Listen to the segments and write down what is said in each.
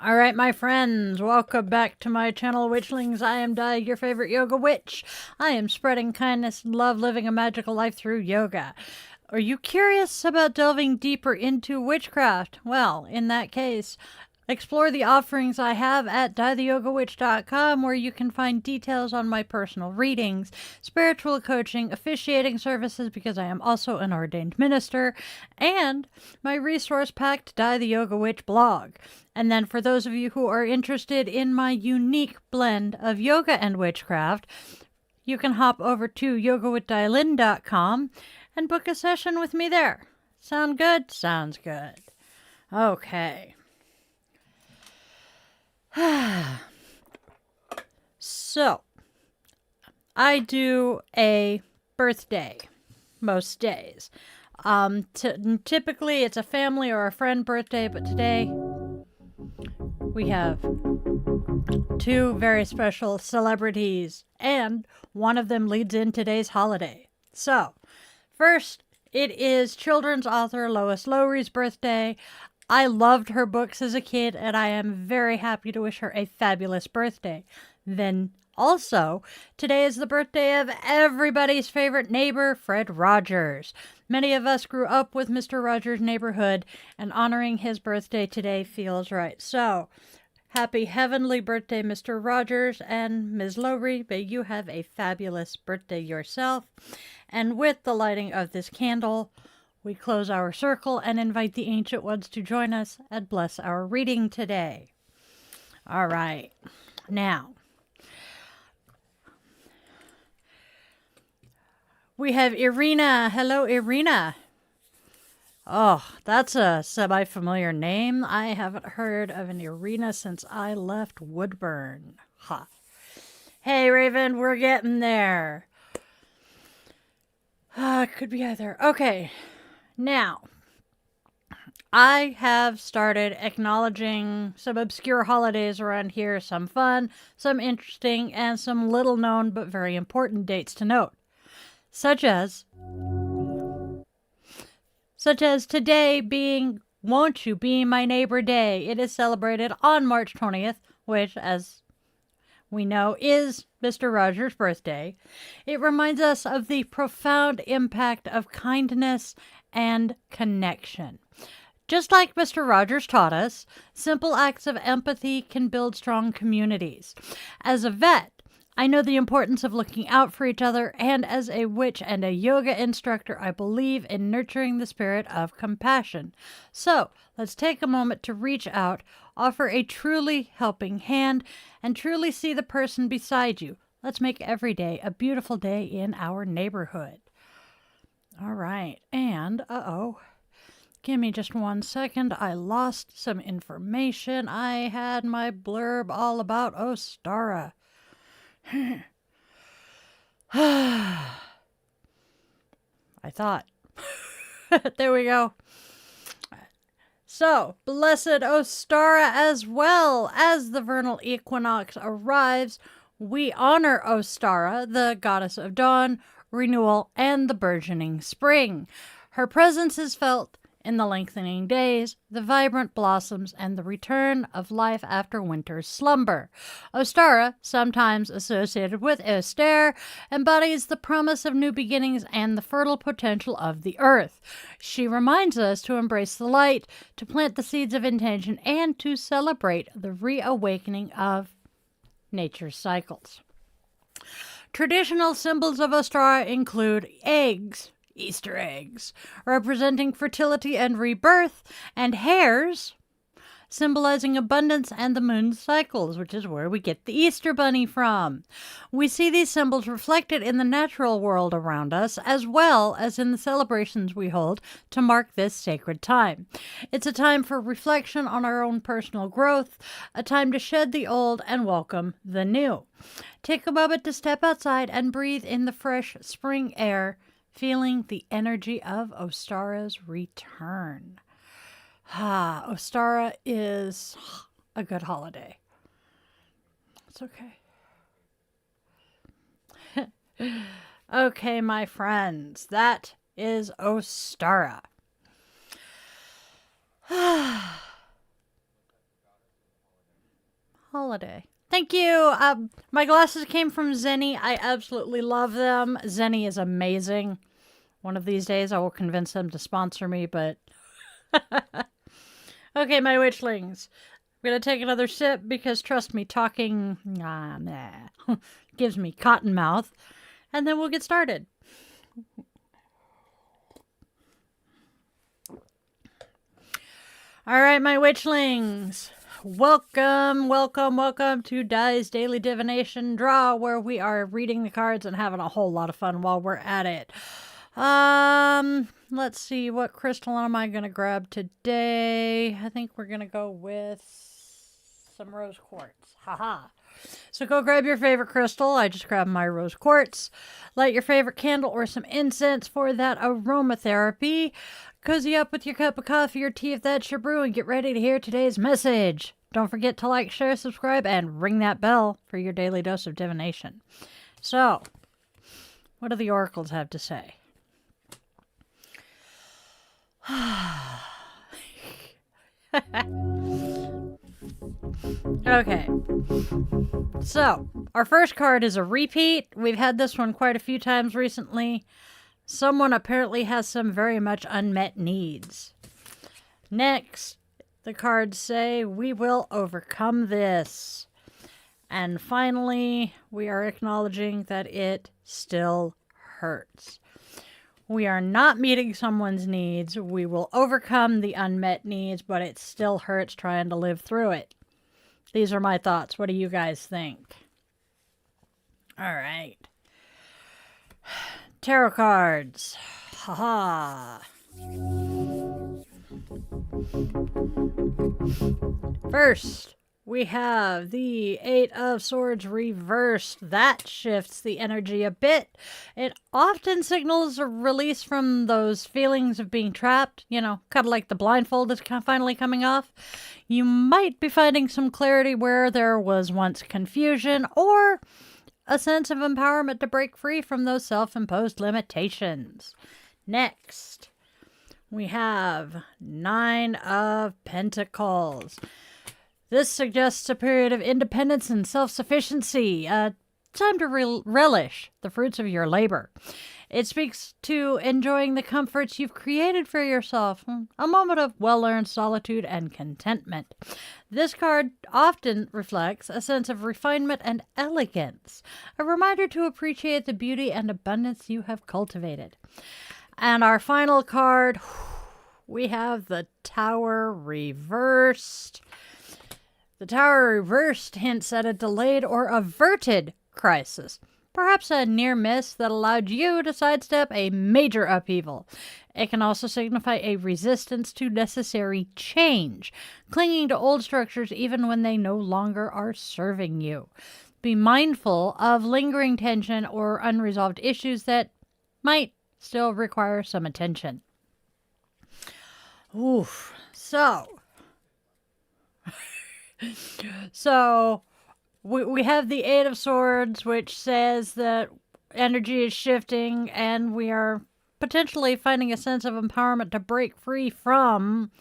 All right, my friends, welcome back to my channel, Witchlings. I am Di, your favorite yoga witch. I am spreading kindness and love, living a magical life through yoga. Are you curious about delving deeper into witchcraft? Well, in that case, explore the offerings I have at dietheyogawitch.com, where you can find details on my personal readings, spiritual coaching, officiating services, because I am also an ordained minister, and my resource-packed Die the Yoga Witch blog. And then for those of you who are interested in my unique blend of yoga and witchcraft, you can hop over to yogawithdialyn.com and book a session with me there. Sound good? Sounds good. Okay. So, I do a birthday most days. Typically, it's a family or a friend birthday, but today we have two very special celebrities, and one of them leads in today's holiday. So, first, it is children's author Lois Lowry's birthday. I loved her books as a kid, and I am very happy to wish her a fabulous birthday. Then also, today is the birthday of everybody's favorite neighbor, Fred Rogers. Many of us grew up with Mr. Rogers' Neighborhood, and honoring his birthday today feels right. So, happy heavenly birthday, Mr. Rogers, and Ms. Lowry. May you have a fabulous birthday yourself. And with the lighting of this candle, we close our circle and invite the Ancient Ones to join us and bless our reading today. All right. Now, we have Irina. Hello, Irina. Oh, that's a semi-familiar name. I haven't heard of an Irina since I left Woodburn. Ha. Hey, Raven, we're getting there. Could be either. Okay. Now, I have started acknowledging some obscure holidays around here, some fun, some interesting, and some little known but very important dates to note. Such as today being Won't You Be My Neighbor Day. It is celebrated on March 20th, which, as we know, is Mr. Rogers' birthday. It reminds us of the profound impact of kindness and connection. Just like Mr. Rogers taught us, simple acts of empathy can build strong communities. As a vet, I know the importance of looking out for each other, and as a witch and a yoga instructor, I believe in nurturing the spirit of compassion. So, let's take a moment to reach out, offer a truly helping hand, and truly see the person beside you. Let's make every day a beautiful day in our neighborhood. All right, and, give me just 1 second. I lost some information. I had my blurb all about Ostara. I thought. There we go. So, Blessed Ostara, as well as the vernal equinox arrives, we honor Ostara, the goddess of dawn, renewal, and the burgeoning spring. Her presence is felt in the lengthening days, the vibrant blossoms, and the return of life after winter's slumber. Ostara, sometimes associated with Esther, embodies the promise of new beginnings and the fertile potential of the earth. She reminds us to embrace the light, to plant the seeds of intention, and to celebrate the reawakening of nature's cycles. Traditional symbols of Ostara include eggs, Easter eggs, representing fertility and rebirth, and hares, symbolizing abundance and the moon's cycles, which is where we get the Easter Bunny from. We see these symbols reflected in the natural world around us, as well as in the celebrations we hold to mark this sacred time. It's a time for reflection on our own personal growth, a time to shed the old and welcome the new. Take a moment to step outside and breathe in the fresh spring air, feeling the energy of Ostara's return. Ostara is a good holiday. It's okay. Okay, my friends, that is Ostara. Holiday. Thank you. My glasses came from Zenny. I absolutely love them. Zenny is amazing. One of these days I will convince them to sponsor me, but... Okay, my witchlings. I'm going to take another sip because, trust me, talking gives me cotton mouth. And then we'll get started. All right, my witchlings. Welcome to Di's Daily Divination Draw, where we are reading the cards and having a whole lot of fun while we're at it. Let's see, what crystal am I going to grab today? I think we're going to go with some rose quartz. Haha. So go grab your favorite crystal. I just grabbed my rose quartz. Light your favorite candle or some incense for that aromatherapy. Cozy up with your cup of coffee or tea if that's your brew, and get ready to hear today's message. Don't forget to like, share, subscribe, and ring that bell for your daily dose of divination. So, what do the oracles have to say? Okay, so our first card is a repeat. We've had this one quite a few times recently. Someone apparently has some very much unmet needs. Next, the cards say, we will overcome this. And finally, we are acknowledging that it still hurts. We are not meeting someone's needs. We will overcome the unmet needs, but it still hurts trying to live through it. These are my thoughts. What do you guys think? All right. Tarot cards. Haha. First, we have the Eight of Swords reversed. That shifts the energy a bit. It often signals a release from those feelings of being trapped. You know, kind of like the blindfold is finally coming off. You might be finding some clarity where there was once confusion, or a sense of empowerment to break free from those self-imposed limitations. Next, we have Nine of Pentacles. This suggests a period of independence and self-sufficiency, a time to relish the fruits of your labor. It speaks to enjoying the comforts you've created for yourself, a moment of well-earned solitude and contentment. This card often reflects a sense of refinement and elegance, a reminder to appreciate the beauty and abundance you have cultivated. And our final card, we have the Tower reversed. The Tower reversed hints at a delayed or averted crisis, perhaps a near miss that allowed you to sidestep a major upheaval. It can also signify a resistance to necessary change, clinging to old structures even when they no longer are serving you. Be mindful of lingering tension or unresolved issues that might still require some attention. Oof. So we have the Eight of Swords, which says that energy is shifting and we are potentially finding a sense of empowerment to break free from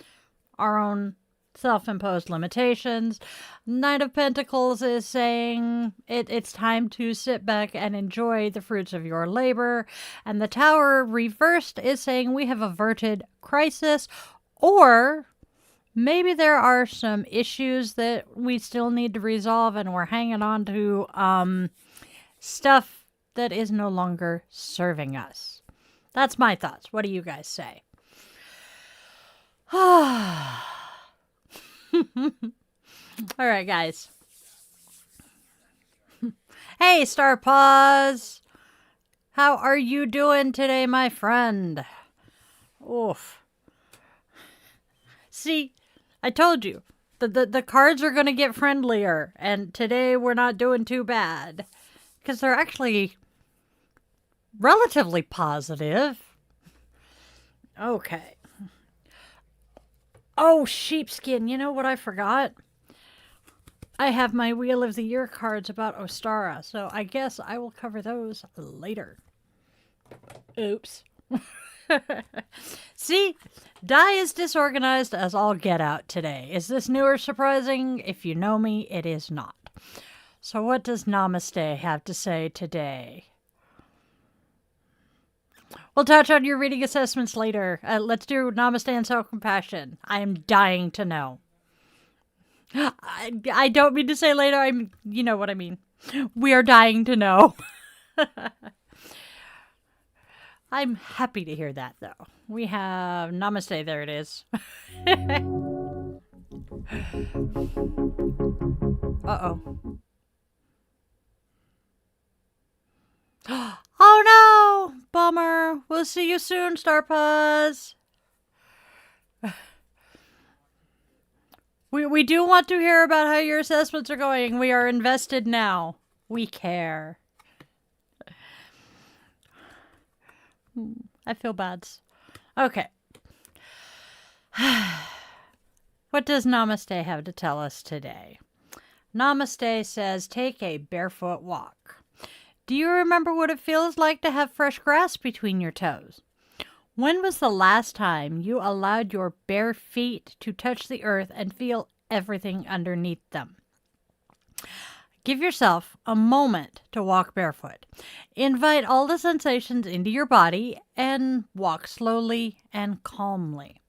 our own self-imposed limitations. Nine of Pentacles is saying it's time to sit back and enjoy the fruits of your labor. And the Tower reversed is saying we have averted crisis, or maybe there are some issues that we still need to resolve and we're hanging on to stuff that is no longer serving us. That's my thoughts. What do you guys say? All right, guys. Hey, Star Paws. How are you doing today, my friend? Oof. See, I told you. The cards are going to get friendlier. And today we're not doing too bad. Because they're actually relatively positive. Okay. Oh, sheepskin. You know what I forgot? I have my Wheel of the Year cards about Ostara, so I guess I will cover those later. Oops. See, Di is disorganized as all get out today. Is this new or surprising? If you know me, it is not. So what does Namaste have to say today? We'll touch on your reading assessments later. Let's do Namaste and self-compassion. I am dying to know. I don't mean to say later. You know what I mean. We are dying to know. I'm happy to hear that, though. We have Namaste. There it is. Uh-oh. Oh, no! Bummer. We'll see you soon, Star Paws. We do want to hear about how your assessments are going. We are invested now. We care. I feel bad. Okay. What does Namaste have to tell us today? Namaste says, take a barefoot walk. Do you remember what it feels like to have fresh grass between your toes? When was the last time you allowed your bare feet to touch the earth and feel everything underneath them? Give yourself a moment to walk barefoot. Invite all the sensations into your body and walk slowly and calmly.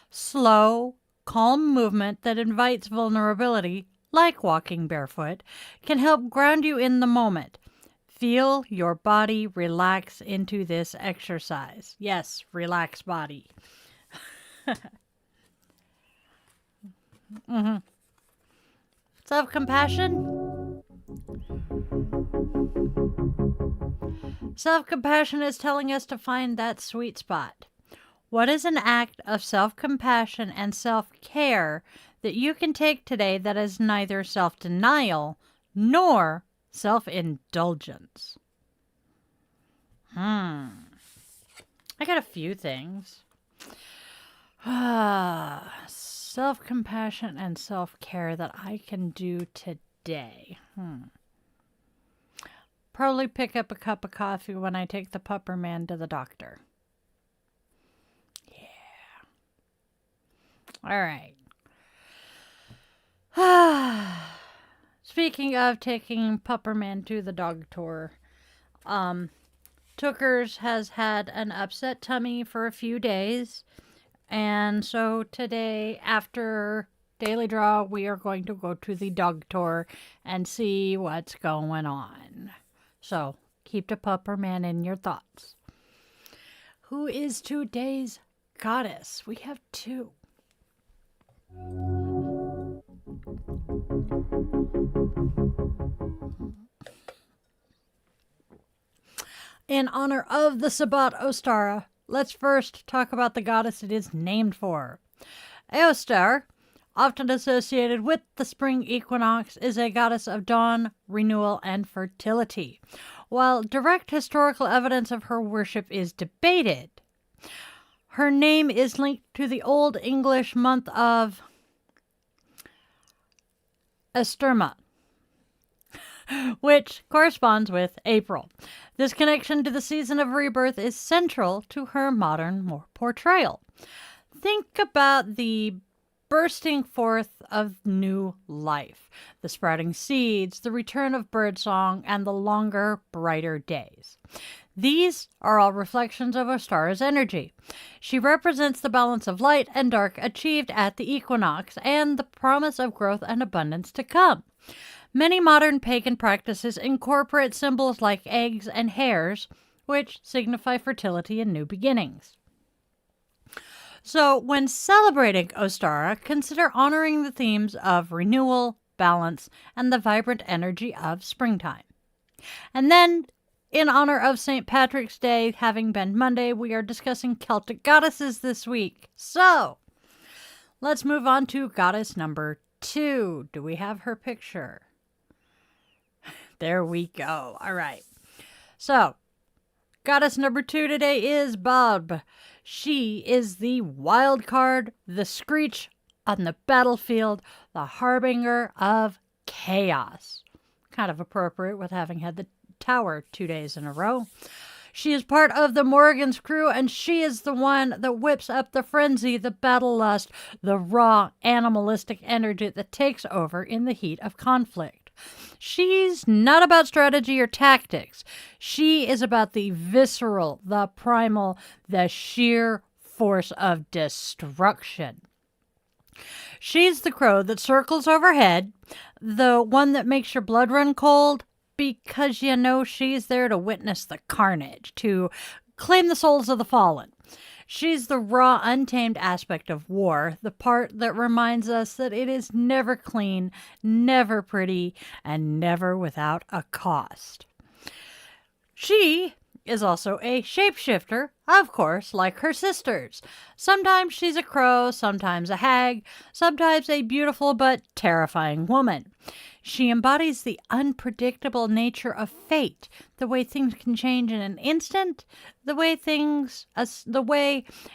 Slow, calm movement that invites vulnerability, like walking barefoot, can help ground you in the moment. Feel your body relax into this exercise. Yes, relax body. Self-compassion? Self-compassion is telling us to find that sweet spot. What is an act of self-compassion and self-care that you can take today that is neither self-denial nor self-indulgence? I got a few things. Self-compassion and self-care that I can do today. Probably pick up a cup of coffee when I take the pupper man to the doctor. Yeah. All right. Speaking of taking pupper man to the dog tour, Tookers has had an upset tummy for a few days. And so today, after Daily Draw, we are going to go to the dog tour and see what's going on. So keep the pupper man in your thoughts. Who is today's goddess? We have two. In honor of the Sabbat Ostara, let's first talk about the goddess it is named for. Eostar, often associated with the spring equinox, is a goddess of dawn, renewal, and fertility. While direct historical evidence of her worship is debated, her name is linked to the Old English month of Esterma, which corresponds with April. This connection to the season of rebirth is central to her modern portrayal. Think about the bursting forth of new life, the sprouting seeds, the return of birdsong, and the longer, brighter days. These are all reflections of Ostara's energy. She represents the balance of light and dark achieved at the equinox and the promise of growth and abundance to come. Many modern pagan practices incorporate symbols like eggs and hares, which signify fertility and new beginnings. So, when celebrating Ostara, consider honoring the themes of renewal, balance, and the vibrant energy of springtime. And then, in honor of St. Patrick's Day having been Monday, we are discussing Celtic goddesses this week. So, let's move on to goddess number 2. Do we have her picture? There we go. All right. So, goddess number 2 today is Badb. She is the wild card, the screech on the battlefield, the harbinger of chaos. Kind of appropriate with having had the tower 2 days in a row. She is part of the Morrigan's crew, and she is the one that whips up the frenzy, the battle lust, the raw animalistic energy that takes over in the heat of conflict. She's not about strategy or tactics. She is about the visceral, the primal, the sheer force of destruction. She's the crow that circles overhead, the one that makes your blood run cold, because you know she's there to witness the carnage, to claim the souls of the fallen. She's the raw, untamed aspect of war, the part that reminds us that it is never clean, never pretty, and never without a cost. She is also a shapeshifter, of course, like her sisters. Sometimes she's a crow, sometimes a hag, sometimes a beautiful but terrifying woman. She embodies the unpredictable nature of fate, the way things can change in an instant, the way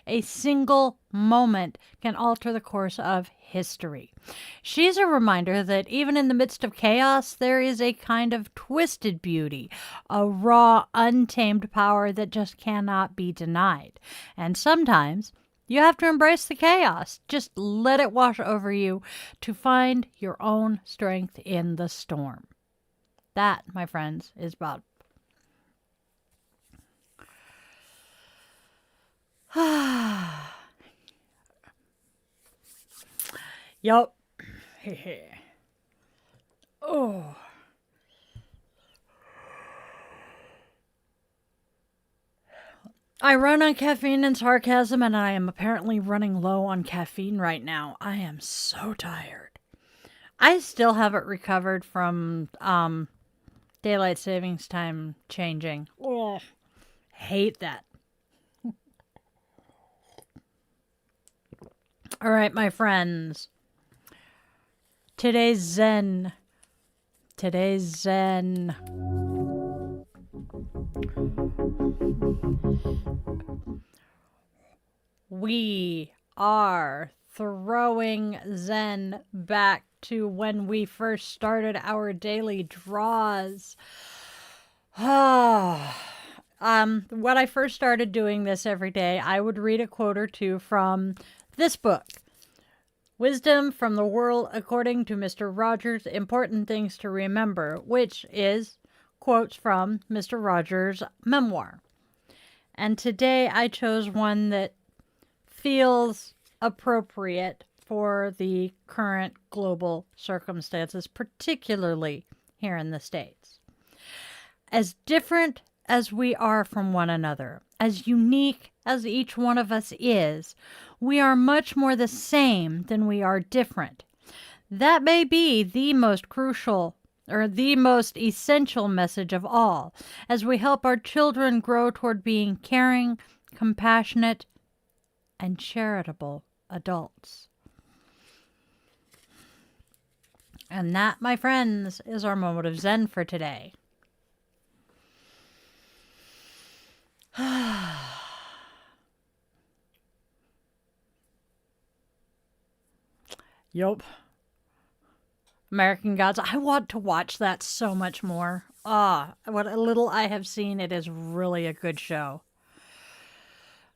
a single moment can alter the course of history. She's a reminder that even in the midst of chaos, there is a kind of twisted beauty, a raw, untamed power that just cannot be denied. And sometimes you have to embrace the chaos. Just let it wash over you to find your own strength in the storm. That, my friends, is Badb. Yup. Oh. I run on caffeine and sarcasm, and I am apparently running low on caffeine right now. I am so tired. I still haven't recovered from daylight savings time changing. Oh, hate that. All right, my friends. Today's Zen. We are throwing Zen back to when we first started our daily draws. When I first started doing this every day, I would read a quote or two from this book, Wisdom from the World According to Mr. Rogers, Important Things to Remember, which is quotes from Mr. Rogers' memoir. And today I chose one that feels appropriate for the current global circumstances, particularly here in the States. As different as we are from one another, as unique as each one of us is, we are much more the same than we are different. That may be the most crucial or the most essential message of all, as we help our children grow toward being caring, compassionate, and charitable adults. And that, my friends, is our moment of Zen for today. Yup. American Gods. I want to watch that so much more. What a little I have seen, it is really a good show.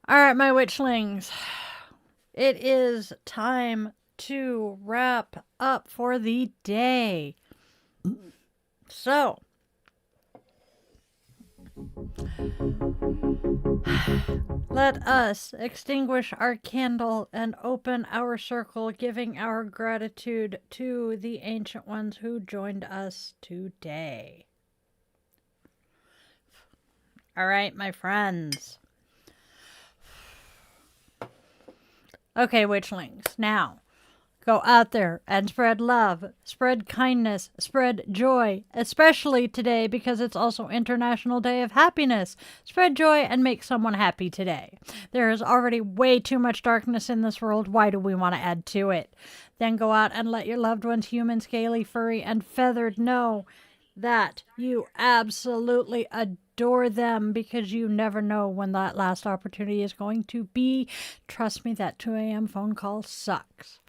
All right, my witchlings. It is time to wrap up for the day. So, let us extinguish our candle and open our circle, giving our gratitude to the ancient ones who joined us today. All right, my friends. Okay, Witchlings, now go out there and spread love, spread kindness, spread joy, especially today because it's also International Day of Happiness. Spread joy and make someone happy today. There is already way too much darkness in this world. Why do we want to add to it? Then go out and let your loved ones, human, scaly, furry, and feathered, know that you absolutely adore them, because you never know when that last opportunity is going to be. Trust me, that 2 a.m. phone call sucks.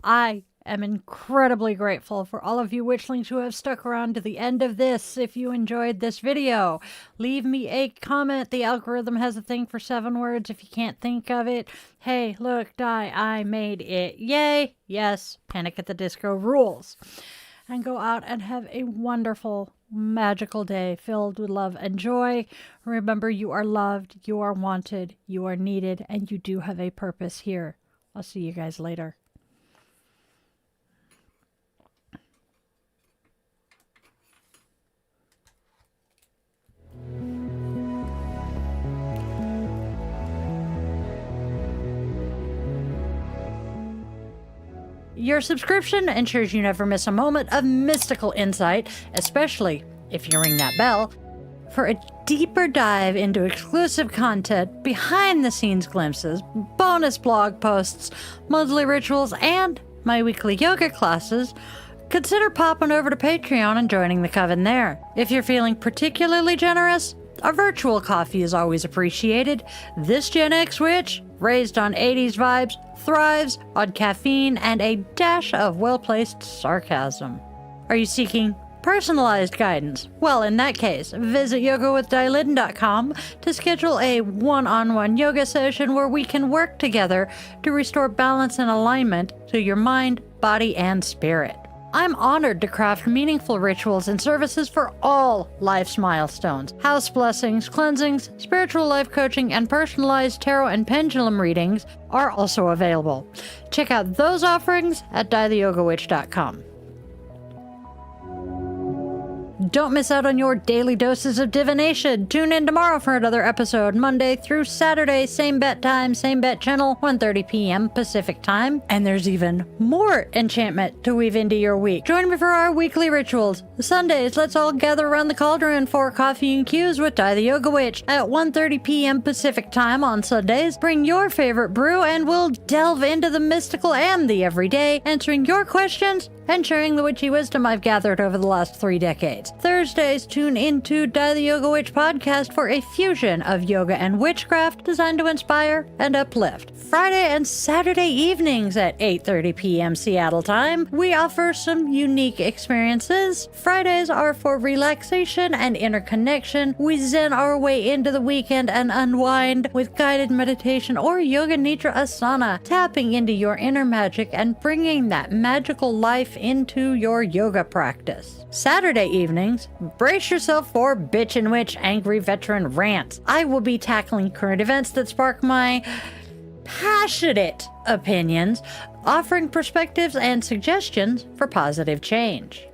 I am incredibly grateful for all of you Witchlings who have stuck around to the end of this. If you enjoyed this video, leave me a comment. The algorithm has a thing for 7 words if you can't think of it. Hey, look, Di, I made it. Yay! Yes, Panic at the Disco rules. And go out and have a wonderful, magical day filled with love and joy. Remember, you are loved, you are wanted, you are needed, and you do have a purpose here. I'll see you guys later. Your subscription ensures you never miss a moment of mystical insight, especially if you ring that bell. For a deeper dive into exclusive content, behind-the-scenes glimpses, bonus blog posts, monthly rituals, and my weekly yoga classes, consider popping over to Patreon and joining the coven there. If you're feeling particularly generous, a virtual coffee is always appreciated. This Gen X witch, raised on 80s vibes, thrives on caffeine and a dash of well-placed sarcasm. Are you seeking personalized guidance? Well, in that case, visit yogawithdailin.com to schedule a one-on-one yoga session where we can work together to restore balance and alignment to your mind, body, and spirit. I'm honored to craft meaningful rituals and services for all life's milestones. House blessings, cleansings, spiritual life coaching, and personalized tarot and pendulum readings are also available. Check out those offerings at dietheyogawitch.com. Don't miss out on your daily doses of divination. Tune in tomorrow for another episode, Monday through Saturday, same bat time, same bat channel, 1:30 p.m. Pacific time. And there's even more enchantment to weave into your week. Join me for our weekly rituals. Sundays, let's all gather around the cauldron for coffee and cues with Di the Yoga Witch at 1:30 p.m. Pacific time on Sundays. Bring your favorite brew and we'll delve into the mystical and the everyday, answering your questions and sharing the witchy wisdom I've gathered over the last 3 decades. Thursdays, tune into Di the Yoga Witch podcast for a fusion of yoga and witchcraft designed to inspire and uplift. Friday and Saturday evenings at 8:30 p.m. Seattle time, we offer some unique experiences. Fridays are for relaxation and interconnection. We zen our way into the weekend and unwind with guided meditation or yoga nidra asana, tapping into your inner magic and bringing that magical life into your yoga practice. Saturday evenings, brace yourself for Bitch and Witch Angry Veteran Rants. I will be tackling current events that spark my passionate opinions, offering perspectives and suggestions for positive change.